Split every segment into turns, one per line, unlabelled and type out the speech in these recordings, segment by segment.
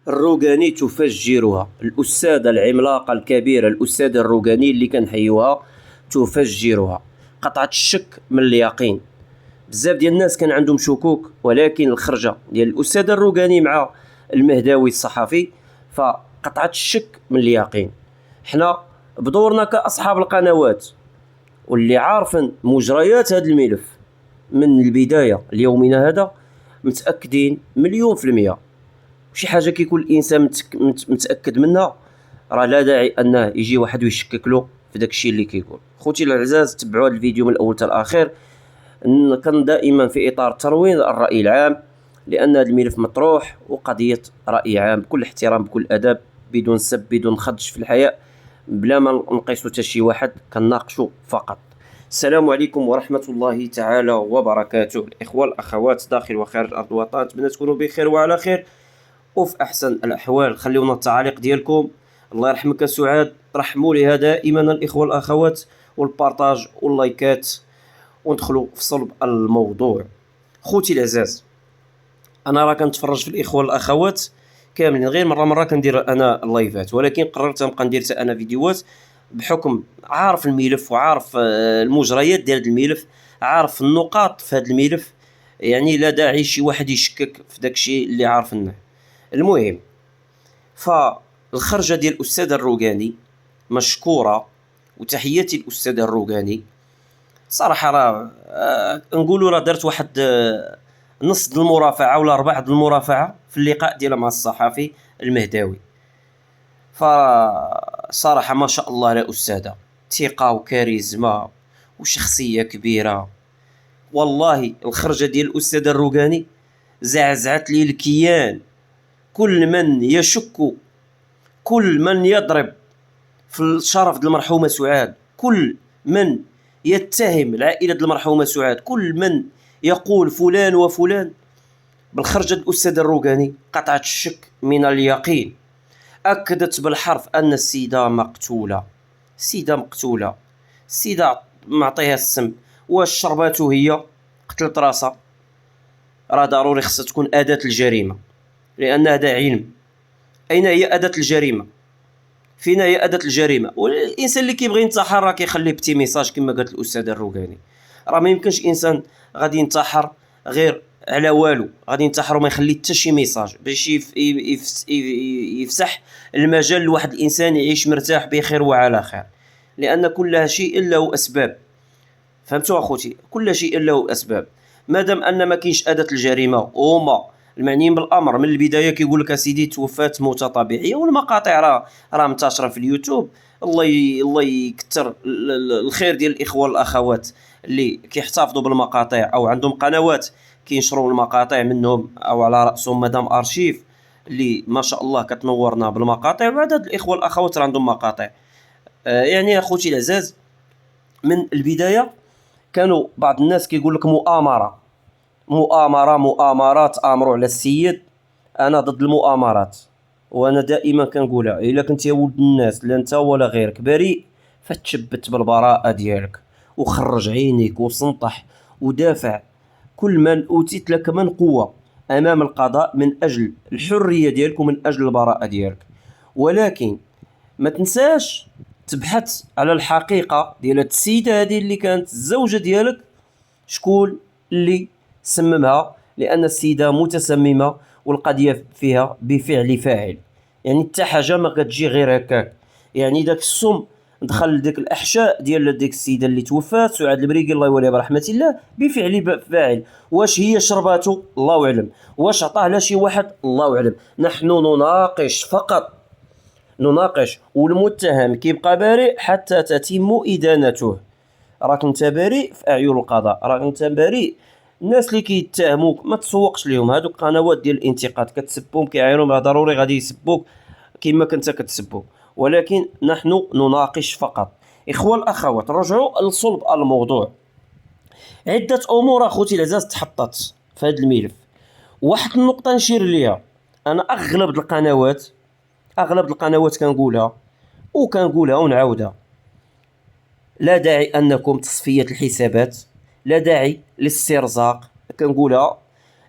الروقاني تفجرها. الأستاذة العملاقة الكبيرة الأستاذة الروقاني اللي كنحيوها تفجرها. قطعة الشك من اليقين. بزاف ديال الناس كان عندهم شكوك، ولكن الخرجة ديال الأستاذة الروقاني مع المهداوي الصحفي فقطعة الشك من اليقين. حنا بدورنا كأصحاب القنوات واللي عارفين مجريات هذا الملف من البداية ليومنا هذا متأكدين 100%. شي حاجه كيكون الانسان متاكد منها راه لا داعي انه يجي واحد ويشكك له في داك الشيء اللي كيقول. خوتي العزاز، تبعوا هذا الفيديو من الاول حتى الاخير. كان دائما في اطار ترويض الراي العام، لان هذا الملف مطروح وقضيه راي عام بكل احترام بكل ادب، بدون سب بدون خدش في الحياه، بلا ما نقيسوا حتى شي واحد، كنناقشوا فقط. السلام عليكم ورحمه الله تعالى وبركاته. الاخوه الاخوات داخل وخارج ارض الوطن، نتمنى تكونوا بخير وعلى خير وفي احسن الاحوال. خليونا التعاليق ديالكم، الله يرحمك سعاد، رحموا ليها دائما الاخوه الاخوات، والبارطاج واللايكات، وندخلوا في صلب الموضوع. خوتي العزاز، انا راه كنتفرج في الاخوه الاخوات كاملين، غير مره كندير انا اللايفات، ولكن قررت نبقى ندير حتى انا فيديوهات بحكم عارف الملف وعارف المجريات ديال هذا الملف، عارف النقاط في هذا الملف. يعني لا داعي شي واحد يشكك في داكشي اللي عارفناه. المهم، فالخرجة ديال الأستاذ الروقاني مشكورة، وتحياتي للأستاذ الروقاني. صراحة راه نقولوا راه دارت واحد نص د المرافعة ولا ربع د المرافعة في اللقاء ديالها مع الصحفي المهداوي. فصراحة ما شاء الله لا أستاذة، ثقة وكاريزما وشخصية كبيرة. والله الخرجة ديال الأستاذ الروقاني زعزعت لي الكيان. كل من يشك، كل من يضرب في الشرف ديال المرحومة سعاد، كل من يتهم العائلة ديال المرحومة سعاد، كل من يقول فلان وفلان، بالخرجة الأستاذ الروقاني قطعت الشك من اليقين. أكدت بالحرف أن السيدة مقتولة. السيدة مقتولة، السيدة معطيها السم، واش شرباتو هي قتلت راسها؟ راه ضروري خصها تكون أداة الجريمة، لأن هذا علم. أين هي أداة الجريمة؟ فين هي أداة الجريمة؟ والإنسان اللي كيبغي ينتحر راه كيخلي بتي ميساج كما قالت الأستاذة الروقاني. راه ما يمكنش إنسان غادي ينتحر غير على والو، غادي ينتحر وما يخلي حتى شي ميساج باش يفسح المجال لواحد الإنسان يعيش مرتاح بخير وعلى خير. لأن كل شيء له أسباب، فهمتوا اخوتي؟ كل شيء له اسباب. مادام ان ما كاينش اداه الجريمه وهما المعنيين بالامر من البدايه كيقول لك اسيدي توفات موته طبيعيه، والمقاطع راه منتشره في اليوتيوب. الله يكثر الخير ديال الاخوه والاخوات اللي كيحتفظوا بالمقاطع او عندهم قنوات كينشروا المقاطع منهم، او على راسهم مدام ارشيف اللي ما شاء الله كتنورنا بالمقاطع، وعدد الاخوه والاخوات عندهم مقاطع. يعني اخوتي العزاز، من البدايه كانوا بعض الناس كيقول لك مؤامرات امروا على السيد. انا ضد المؤامرات، وانا دائما كنقولها، الا كنت يا ولد الناس لا انت ولا غيرك بريء فتثبت بالبراءه ديالك، وخرج عينيك وسنطح ودافع كل من اوتيت لك من قوه امام القضاء من اجل الحريه ديالك ومن اجل البراءه ديالك. ولكن ما تنساش تبحث على الحقيقة ديال هاد السيدة هذه اللي كانت الزوجة ديالك، شكون اللي سممها، لأن السيدة متسممة والقضية فيها بفعل فاعل. يعني حتى حاجة ما كتجي غير هكاك، يعني داك السم دخل لديك الأحشاء ديال ديك السيدة اللي توفات سعاد المريقي الله يوليها برحمة الله بفعل فاعل. واش هي شرباتو؟ الله أعلم. واش عطاه لشي واحد؟ الله أعلم. نحن نناقش فقط، نناقش، والمتهم كيبقى بريء حتى تتم إدانته. راك انت بريء في أعين القضاء، راك انت بريء. الناس اللي كيتهموك ما تسوقش ليهم، هادوك قنوات ديال الانتقاد كتسبهم كيعايرهم راه ضروري غادي يسبوك كما كنت كتسبو، ولكن نحن نناقش فقط. إخوة الأخوات، رجعوا لصلب الموضوع. عدة أمور أخوتي العزاز تحطت في هذا الملف. واحد النقطة نشير ليها، أنا أغلب القنوات كنقولها ونعاودها، لا داعي أنكم تصفية الحسابات، لا داعي للاسترزاق، كنقولها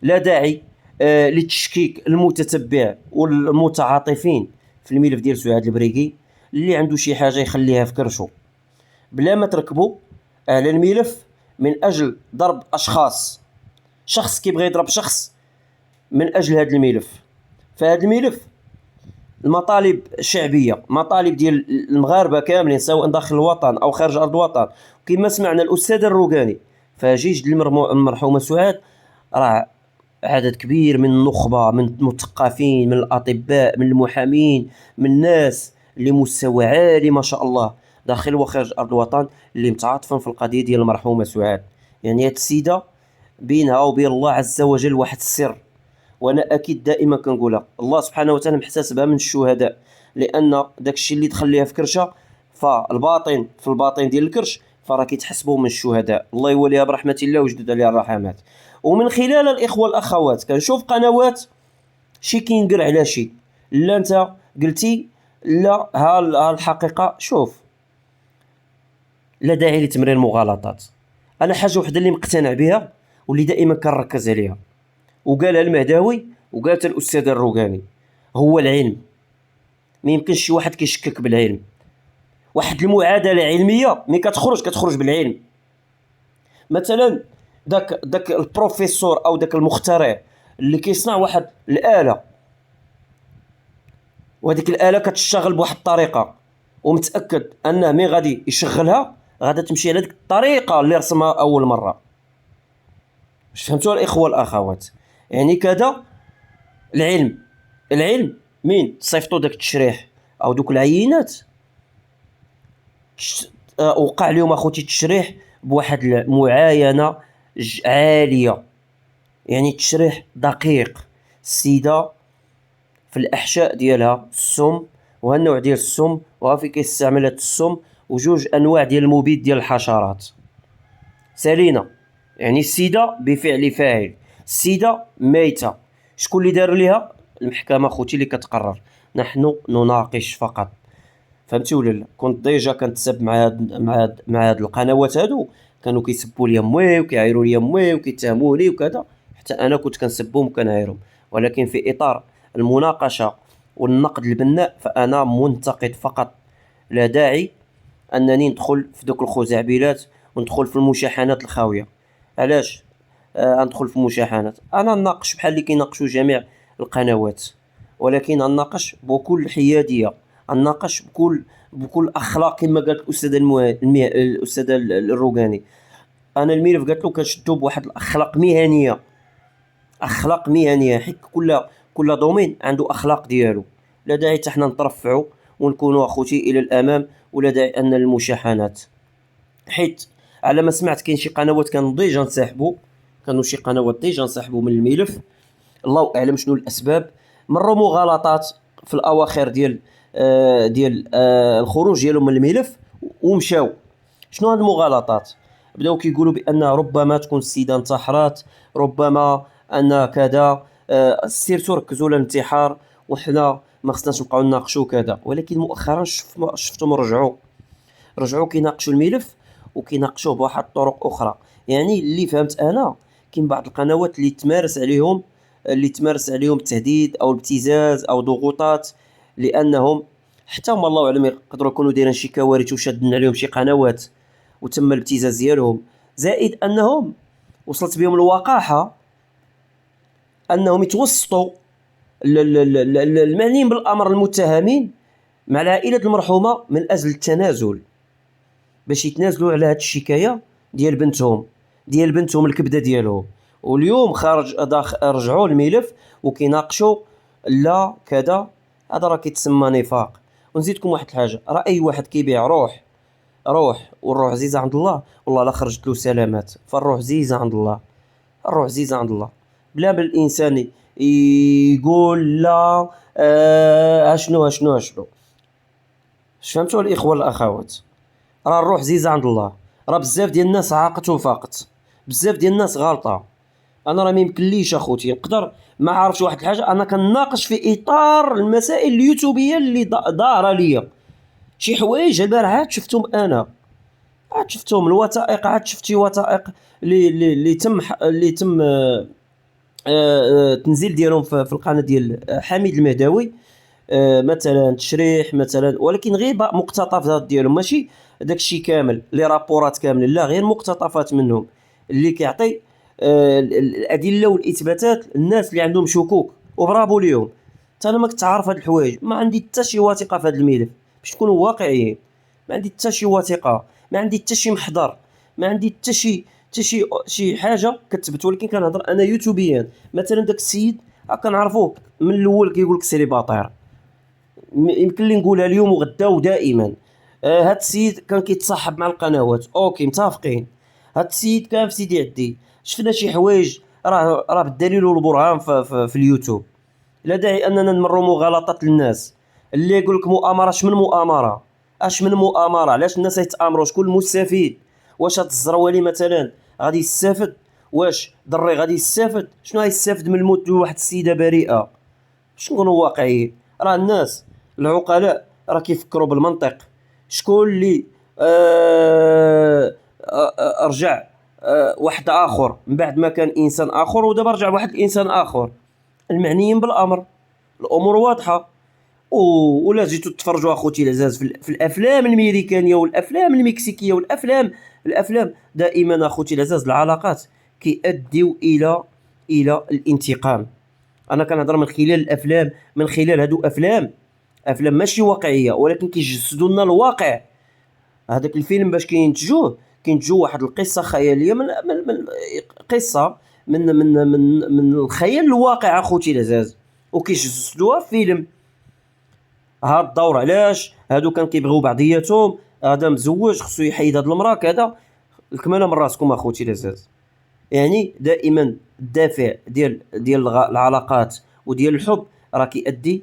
لا داعي للتشكيك المتتبع والمتعاطفين في الملف ديال سعاد البريكي. اللي عنده شي حاجه يخليها في كرشو بلا ما تركبوا على الملف من اجل ضرب اشخاص. شخص كيبغي يضرب شخص من اجل هذا الملف. فهذا الملف المطالب شعبيه، مطالب ديال المغاربه كاملين سواء داخل الوطن او خارج ارض الوطن. كما سمعنا الاستاذ الروقاني فجيج المرحومه سعاد، راه عدد كبير من النخبه، من المثقفين، من الاطباء، من المحامين، من الناس اللي مستوى عالي ما شاء الله داخل وخارج ارض الوطن اللي متعاطفين في القضيه ديال المرحومه سعاد. يعني هاد السيده بينها وبين الله عز وجل واحد السر، وانا اكيد دائما كنقولها، الله سبحانه وتعالى محتسبها من الشهداء، لان داكشي اللي دخل ليها في كرشها فالباطن في الباطن ديال الكرش فراه كيتحسبوا من الشهداء. الله يوليها برحمه الله ويجدد عليها الرحمات. ومن خلال الاخوه الاخوات كنشوف قنوات شي كينقر على شي، لا انت قلتي لا ها الحقيقه. شوف، لا داعي لتمرير المغالطات. انا حاجه وحده اللي مقتنع بها واللي دائما كنركز عليها، وقالها المهداوي وقالتها الاستاذ الروقاني، هو العلم. ما يمكنش شي واحد كيشكك بالعلم. واحد المعادله علميه ملي كتخرج بالعلم. مثلا داك البروفيسور او داك المخترع اللي كيصنع واحد الاله، وهذيك الاله كتشتغل بواحد الطريقه، ومتاكد انه مي غادي يشغلها غادي تمشي على ديك الطريقه اللي رسمها اول مره. واش فهمتوا الاخوه الاخوات؟ يعني كذا العلم مين صيفطوا داك التشريح او دوك العينات وقع لهم اخوتي التشريح بواحد المعاينه عاليه، يعني التشريح دقيق. السيده في الاحشاء ديالها السم، وها النوع ديال السم، وها في كيستعمل هاد السم، وجوج انواع ديال المبيد ديال الحشرات. سالينا، يعني السيده بفعل فاعل، السيده ميته. شكون اللي دار ليها؟ المحكمه خوتي اللي كتقرر، نحن نناقش فقط. فهمتي ولا لا؟ كنت ديجا كنتسب مع هاد القنوات هادو، كانوا كيسبوا لي امي وكيعايروا لي امي وكيتهموني وكذا، حتى انا كنت كنسبهم وكنعايرهم، ولكن في اطار المناقشه والنقد البناء فانا منتقد فقط. لا داعي انني ندخل في دوك الخزعبلات وندخل في المشاحنات الخاويه. علاش ندخل في المشاحنات؟ انا نناقش بحال اللي كيناقشوا جميع القنوات، ولكن نناقش بكل حياديه، نناقش بكل اخلاق كما قالت الاستاذ الروقاني. انا الملف قالت له كنشدو بواحد الاخلاق مهنيه، اخلاق مهنيه، حيت كل دومين عنده اخلاق ديالو. لا داعي حتى حنا نترفعوا ونكونوا اخوتي الى الامام، ولا داعي ان المشاحنات. حيت على ما سمعت كاين شي قنوات كانوا شي قنوات ديجا انسحبوا من الملف، الله اعلم شنو الاسباب. مروا مغالطات في الاواخر ديال الخروج ديالهم من الملف ومشاو. شنو هاد المغالطات؟ بداو كيقولوا بان ربما تكون السيده انتحرات، ربما ان كذا. سيرتو ركزوا على الانتحار وحنا ما خصناش نبقاو نناقشوا كذا. ولكن مؤخرا شفتهم رجعوا كيناقشوا الملف وكيناقشوه بواحد الطرق اخرى. يعني اللي فهمت انا كاين بعض القنوات اللي تمارس عليهم التهديد او الابتزاز او ضغوطات، لانهم حتى هما الله اعلم يقدروا يكونوا دايرين شي كوارث وشادين عليهم شي قنوات وتم الابتزاز ديالهم. زائد انهم وصلت بهم الوقاحه انهم يتوسطوا المعنيين بالامر المتهمين مع العائله المرحومه من اجل التنازل، باش يتنازلوا على هاد الشكايه ديال بنتهم الكبده ديالهم. واليوم رجعوا الملف وكيناقشوا لا كذا. هذا راه كيتسمى نفاق. ونزيدكم واحد الحاجه، راه اي واحد كيبيع روح والروح عزيزه عند الله، والله لا خرجت له سلامات. فالروح عزيزه عند الله، بلا بالانسان يقول لا اشنو فهمتوا الاخوه الاخوات؟ راه الروح عزيزه عند الله. راه بزاف ديال الناس عاقت وفاقت، بزاف ديال الناس غلطه. انا راه ما يمكنليش اخوتي نقدر ما عارفش واحد الحاجه، انا كنناقش في اطار المسائل اليوتيوبيه اللي دايره ليا. شي حوايج البارح عاد شفتهم الوثائق، عاد شفتي وثائق اللي تم التنزيل ديالهم في القناة ديال حميد المهداوي، مثلا تشريح مثلا، ولكن غير مقتطفات ديالهم، ماشي داكشي كامل لي رابورات كاملين، لا غير مقتطفات منهم اللي كيعطي الادله والاثباتات الناس اللي عندهم شكوك. وبرافو ليهم. حتى انا ما كنت عارف هاد الحوايج، ما عندي حتى شي وثيقه في هاد الملف باش نكونوا واقعيين. ما عندي حتى شي وثيقه، ما عندي حتى شي محضر، ما عندي حتى شي حاجه كتثبت. ولكن كنهضر انا يوتيوبيا. مثلا داك السيد كنعرفوه من الاول كيقول لك سيليباتير، يمكن لي نقولها اليوم وغدا ودائما. هاد السيد كان كيتصاحب مع القنوات، اوكي متفقين. هاد السيد كان في سيدي عدي، شفنا شي حوايج راه بالدليل والبرهان في اليوتيوب. لا داعي اننا نمروا مغالطات للناس. اللي يقول لك مؤامره، اش من مؤامره؟ اش من مؤامره؟ علاش الناس يتامروا؟ شكون المستفيد؟ واش هاد الزروالي مثلا غادي يستافد؟ واش ضري غادي يستافد؟ شنو غيستافد من الموت ديال واحد السيده بريئه؟ باش نكونوا واقعيين، راه الناس العقلاء راه كيفكروا بالمنطق. شكون اللي رجع واحد اخر من بعد ما كان انسان اخر، ودابا رجع واحد الانسان اخر؟ المعنيين بالامر. الامور واضحه. ولا جيتو تفرجوا اخوتي العزاز في الافلام الامريكانيه والافلام المكسيكيه الافلام دائما اخوتي العزاز العلاقات كيؤديو الى الانتقام. انا كنهضر من خلال الافلام، من خلال هادو افلام ماشي واقعيه، ولكن كيجسدوا لنا الواقع. هذاك الفيلم باش كينتجوا واحد القصه خياليه من قصه من الخيال الواقع اخوتي العزاز، وكيجسدوها في فيلم. هاد الدور علاش هادو كان كيبغيو بعضياتهم، هذا مزوج خصو يحيد هاد المراه كذا. الكماله من راسكم اخوتي العزاز. يعني دائما الدافع ديال العلاقات وديال الحب راه كيؤدي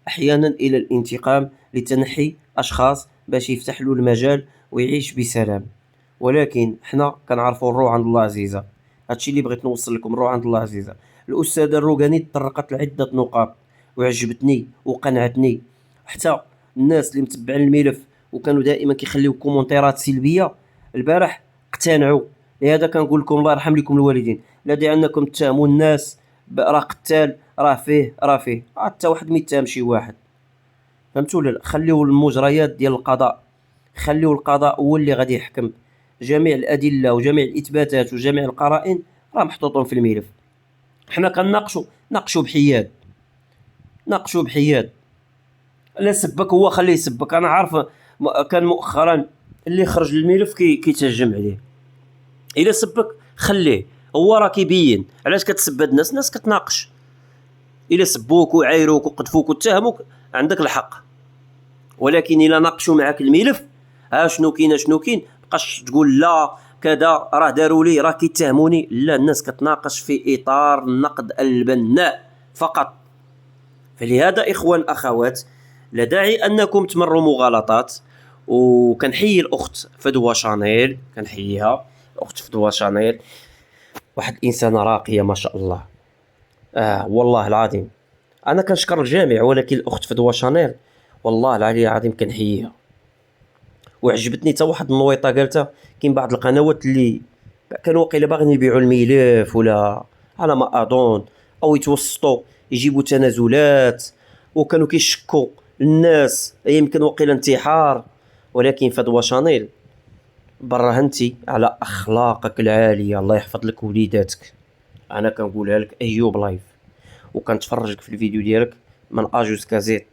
احيانا الى الانتقام لتنحي اشخاص باش يفتح له المجال ويعيش بسلام. ولكن حنا كنعرفوا الروح عند الله عزيزه. هادشي اللي بغيت نوصل لكم، الروح عند الله عزيزه. الاستاذه الروقاني تطرقت لعده نقاط وعجبتني وقنعتني. حتى الناس اللي متبعين الملف وكانوا دائما كيخليو كومونتيرات سلبيه البارح اقتنعوا. لهذا كنقول لكم الله يرحم لكم الوالدين. لا داعي انكم تتهموا الناس راه قتال، راه فيه حتى واحد ما يتهم شي واحد. فهمتوا ولا لا؟ خليو المجريات ديال القضاء، خليو القضاء هو اللي غادي يحكم. جميع الادله وجميع الاثباتات وجميع القرائن راه محطوطون في الملف. حنا ناقشوا بحياد، ناقشوا بحياد. لا سبك هو خليه يسبك. انا عارف كان مؤخرا اللي خرج للملف كيتهجم عليه. الا سبك خليه، هو راه كيبين. علاش كتسب هاد الناس كتناقش. الا سبوك وعايروك وقذفوك واتهموك عندك الحق، ولكن الا ناقشوا معاك الملف، شنو كاين بقاش تقول لا كذا راه داروا لي راه كيتهموني. لا، الناس كتناقش في اطار النقد البناء فقط. فلهذا اخوان اخوات، لا داعي انكم تمروا مغالطات. وكنحيي الاخت فدوى شانيل، كنحييها الاخت فدوى شانيل، واحد الانسانه راقيه ما شاء الله. والله العظيم انا كنشكر الجميع، ولكن الاخت فدوى شانيل والله العلي العظيم كنحييها. وعجبتني حتى واحد النويطه قالتها. كاين بعض القنوات اللي كانوا واقيلا باغيين يبيعوا الملف ولا على ما اظن، او يتوسطوا يجيبوا تنازلات، وكانوا كيشكوا الناس يمكن واقيلا انتحار. ولكن فدوى شانيل برهنتي على اخلاقك العاليه، الله يحفظ لك وليداتك. انا كنقولها لك ايوب لايف، وكنتفرجك في الفيديو ديالك من اجوز كازيت.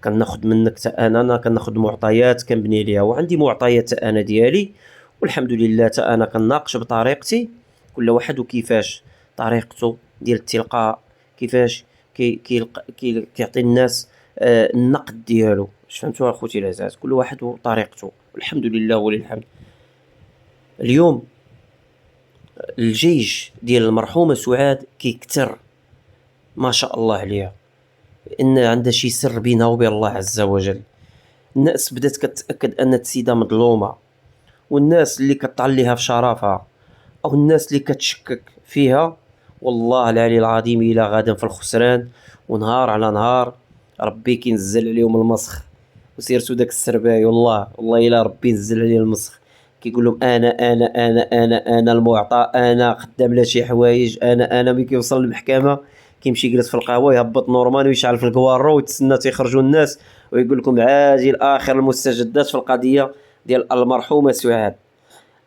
كناخذ منك حتى انا كناخذ معطيات كنبني ليها، وعندي معطيات انا ديالي. والحمد لله حتى انا كناقش بطريقتي. كل واحد وكيفاش طريقته ديال التلقاء، كيفاش كيعطي الناس النقد ديالو. فهمتوا اخوتي العزاز؟ كل واحد وطريقته، والحمد لله وللحمد. اليوم الجيش ديال المرحومه سعاد كيكتر ما شاء الله عليها، ان عندها شي سر بينها وبين الله عز وجل. الناس بدات كتاكد ان السيده مظلومه، والناس اللي كتعليها في شرفها او الناس اللي كتشكك فيها والله العلي العظيم الى غادا في الخسران. ونهار على نهار ربي كينزل عليهم المسخ. وسيرتو داك السرباي والله الى ربي نزل عليه المسخ. كيقول لهم انا المعطى، انا خدام لا شي حوايج، انا ملي كيوصل للمحكمه كيمشي يجلس في القهوه يهبط نورمان ويشعل في الكوارو ويتسنى تيخرجوا الناس ويقول لكم عاجل اخر المستجدات في القضيه ديال المرحومه سعاد.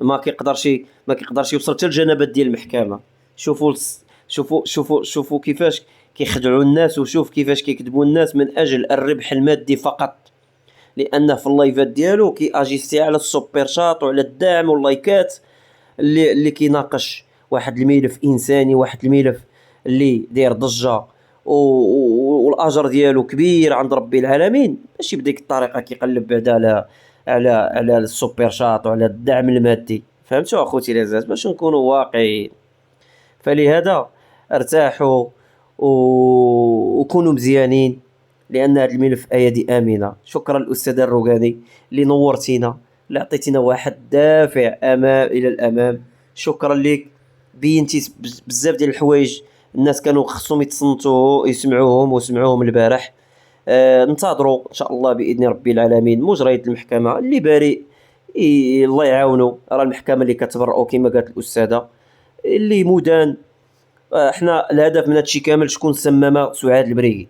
ما كيقدرش يوصل حتى الجنبات ديال المحكمه. شوفوا كيفاش كيخدعوا الناس، وشوف كيفاش كيكذبوا الناس من اجل الربح المادي فقط، لانه في اللايفات ديالو كياجيستي على السوبر شات وعلى الدعم واللايكات اللي كيناقش واحد الملف انساني، واحد الملف اللي داير ضجه والاجر ديالو كبير عند ربي العالمين، ماشي بديك الطريقه كيقلب بعدا على السوبر شات وعلى الدعم المادي. فهمتوا اخوتي العزاز؟ باش نكونوا واقعيين. فلهذا ارتاحوا وكونوا مزيانين، لان هذا الملف ايادي امنه. شكرا الاستاذ الروقاني اللي نورتينا، اللي عطيتينا واحد دافع الى الامام. شكرا لك، بينتي بزاف ديال الحوايج الناس كانوا خصهم يتصنتوا يسمعوهم وسمعوهم البارح. ننتظروا ان شاء الله باذن ربي العالمين مجريات المحكمه. اللي بريء الله يعاونوا، راه المحكمه اللي كتبرئوا كما قالت الاستاذه. اللي مدان احنا الهدف من هادشي كامل شكون سمم سعاد البريقي،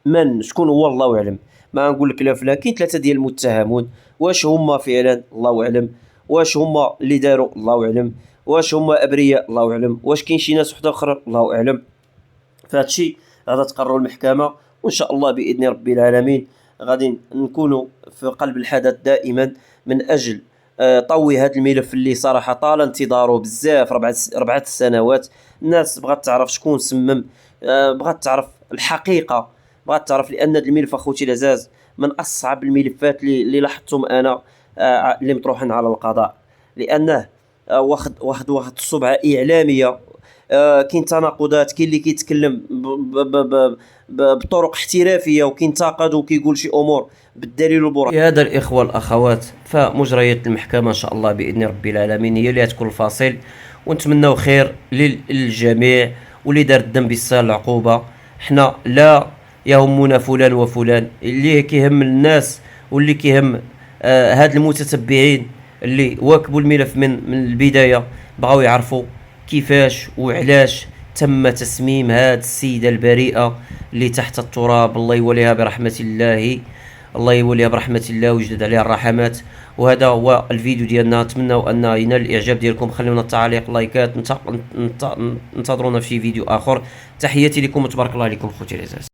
من شكون هو الله اعلم. ما نقول لك لا فلان، كاين 3 ديال المتهمون، واش هما فعلا الله اعلم، واش هما اللي داروا الله اعلم، واش هما ابرياء الله اعلم، واش كاين شي ناس وحده اخرى الله اعلم. فهادشي غادا تقرروا المحكمه، وان شاء الله باذن ربي العالمين غادي نكونوا في قلب الحدث دائما من اجل طوي هذا الملف اللي صراحه طال انتظاره بزاف، 4 سنوات. الناس بغات تعرف شكون سمم، بغات تعرف الحقيقه، بغات تعرف، لان هذا الملف اخوتي العزاز من اصعب الملفات اللي لاحظتهم انا اللي مطروحين على القضاء، لانه واخد الصبعه اعلاميه. كاين تناقضات، كاين اللي كيتكلم بطرق احترافيه وكينتقد وكيقول شي امور بالدليل والبرهان. هذا الاخوه والاخوات، فمجريات المحكمه ان شاء الله باذن ربي العالمين هي اللي تكون الفاصل، ونتمنوا خير للجميع، واللي دار الذنب يستاهل العقوبه. حنا لا يهمنا فلان وفلان، اللي كيهم الناس واللي كيهم هاد المتتبعين اللي واكبوا الملف من البدايه بغاو يعرفوا كيفاش وعلاش تم تسميم هاد السيدة البريئة اللي تحت التراب. الله يوليها برحمة الله، الله يوليها برحمة الله ويجدد عليها الرحمات. وهذا هو الفيديو ديالنا، نتمنى ان ينال الاعجاب ديالكم. خليونا التعليق، لايكات، انتظرونا في شي فيديو اخر. تحياتي لكم وتبارك الله عليكم خوتي العزاز.